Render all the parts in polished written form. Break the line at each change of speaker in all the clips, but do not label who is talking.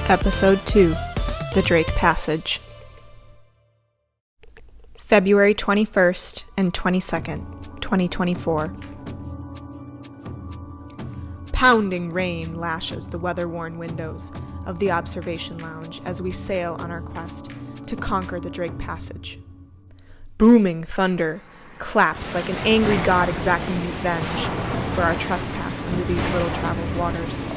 Episode 2, The Drake Passage. February 21st and 22nd, 2024. Pounding rain lashes the weather-worn windows of the observation lounge as we sail on our quest to conquer the Drake Passage. Booming thunder claps like an angry god exacting revenge for our trespass into these little-traveled waters.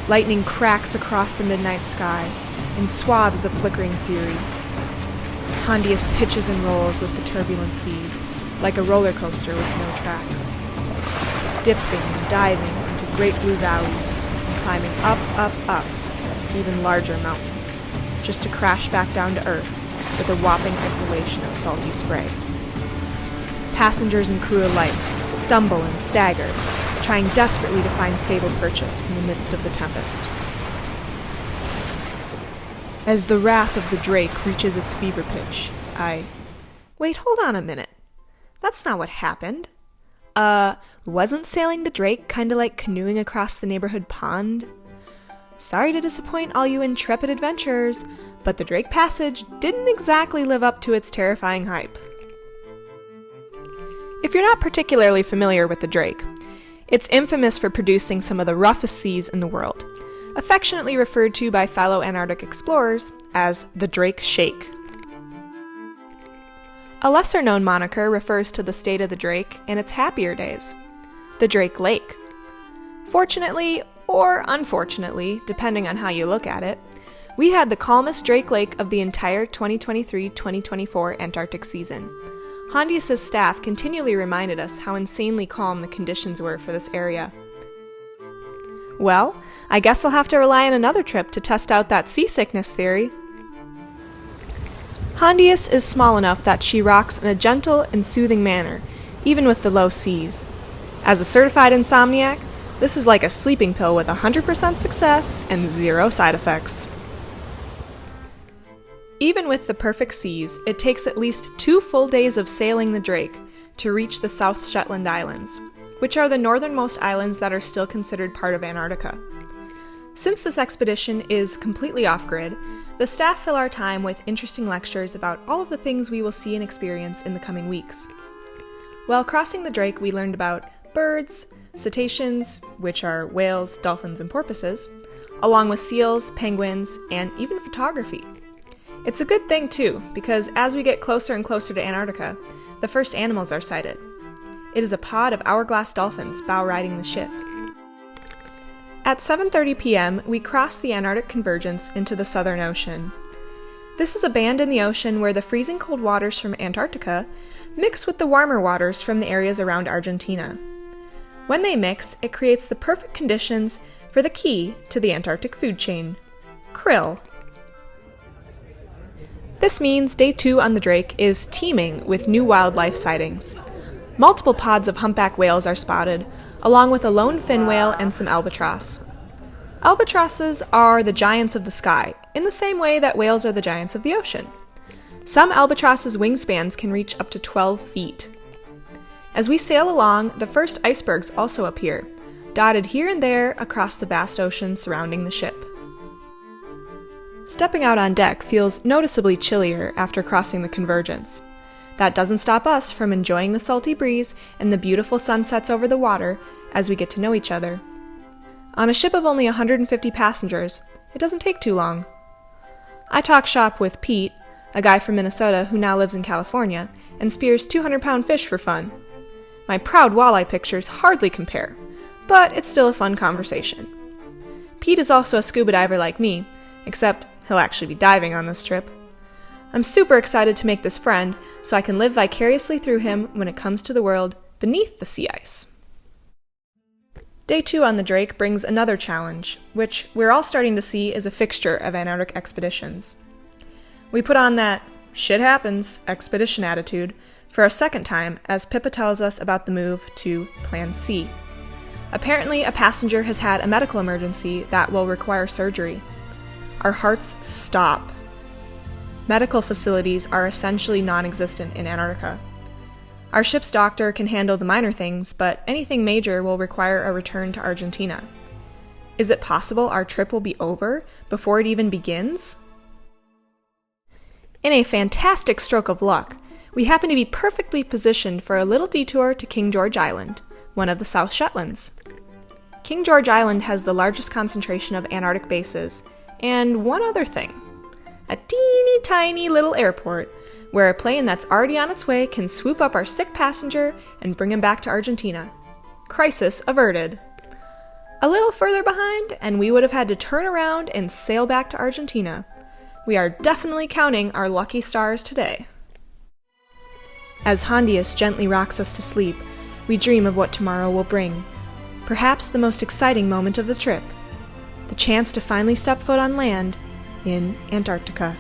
Lightning cracks across the midnight sky in swaths of flickering fury. Hondius pitches and rolls with the turbulent seas like a roller coaster with no tracks, dipping and diving into great blue valleys and climbing up, even larger mountains, just to crash back down to earth with a whopping exhalation of salty spray. Passengers and crew alike stumble and stagger, trying desperately to find stable purchase in the midst of the tempest. As the wrath of the Drake reaches its fever pitch, Wait, hold on a minute. That's not what happened. Wasn't sailing the Drake kinda like canoeing across the neighborhood pond? Sorry to disappoint all you intrepid adventurers, but the Drake Passage didn't exactly live up to its terrifying hype. If you're not particularly familiar with the Drake, it's infamous for producing some of the roughest seas in the world, affectionately referred to by fellow Antarctic explorers as the Drake Shake. A lesser-known moniker refers to the state of the Drake in its happier days, the Drake Lake. Fortunately, or unfortunately, depending on how you look at it, we had the calmest Drake Lake of the entire 2023-2024 Antarctic season. Hondius' staff continually reminded us how insanely calm the conditions were for this area. Well, I guess I'll have to rely on another trip to test out that seasickness theory. Hondius is small enough that she rocks in a gentle and soothing manner, even with the low seas. As a certified insomniac, this is like a sleeping pill with 100% success and 0 side effects. Even with the perfect seas, it takes at least 2 full days of sailing the Drake to reach the South Shetland Islands, which are the northernmost islands that are still considered part of Antarctica. Since this expedition is completely off-grid, the staff fill our time with interesting lectures about all of the things we will see and experience in the coming weeks. While crossing the Drake, we learned about birds, cetaceans, which are whales, dolphins, and porpoises, along with seals, penguins, and even photography. It's a good thing, too, because as we get closer and closer to Antarctica, the first animals are sighted. It is a pod of hourglass dolphins bow-riding the ship. At 7:30 p.m., we cross the Antarctic convergence into the Southern Ocean. This is a band in the ocean where the freezing cold waters from Antarctica mix with the warmer waters from the areas around Argentina. When they mix, it creates the perfect conditions for the key to the Antarctic food chain: krill. This means day 2 on the Drake is teeming with new wildlife sightings. Multiple pods of humpback whales are spotted, along with a lone fin whale and some albatross. Albatrosses are the giants of the sky, in the same way that whales are the giants of the ocean. Some albatrosses' wingspans can reach up to 12 feet. As we sail along, the first icebergs also appear, dotted here and there across the vast ocean surrounding the ship. Stepping out on deck feels noticeably chillier after crossing the convergence. That doesn't stop us from enjoying the salty breeze and the beautiful sunsets over the water as we get to know each other. On a ship of only 150 passengers, it doesn't take too long. I talk shop with Pete, a guy from Minnesota who now lives in California, and spears 200-pound fish for fun. My proud walleye pictures hardly compare, but it's still a fun conversation. Pete is also a scuba diver like me, except he'll actually be diving on this trip. I'm super excited to make this friend so I can live vicariously through him when it comes to the world beneath the sea ice. Day 2 on the Drake brings another challenge, which we're all starting to see is a fixture of Antarctic expeditions. We put on that shit happens expedition attitude for a second time as Pippa tells us about the move to Plan C. Apparently, a passenger has had a medical emergency that will require surgery. Our hearts stop. Medical facilities are essentially non-existent in Antarctica. Our ship's doctor can handle the minor things, but anything major will require a return to Argentina. Is it possible our trip will be over before it even begins? In a fantastic stroke of luck, we happen to be perfectly positioned for a little detour to King George Island, one of the South Shetlands. King George Island has the largest concentration of Antarctic bases, and one other thing. A teeny tiny little airport where a plane that's already on its way can swoop up our sick passenger and bring him back to Argentina. Crisis averted. A little further behind, and we would have had to turn around and sail back to Argentina. We are definitely counting our lucky stars today. As Hondius gently rocks us to sleep, we dream of what tomorrow will bring. Perhaps the most exciting moment of the trip. The chance to finally step foot on land in Antarctica.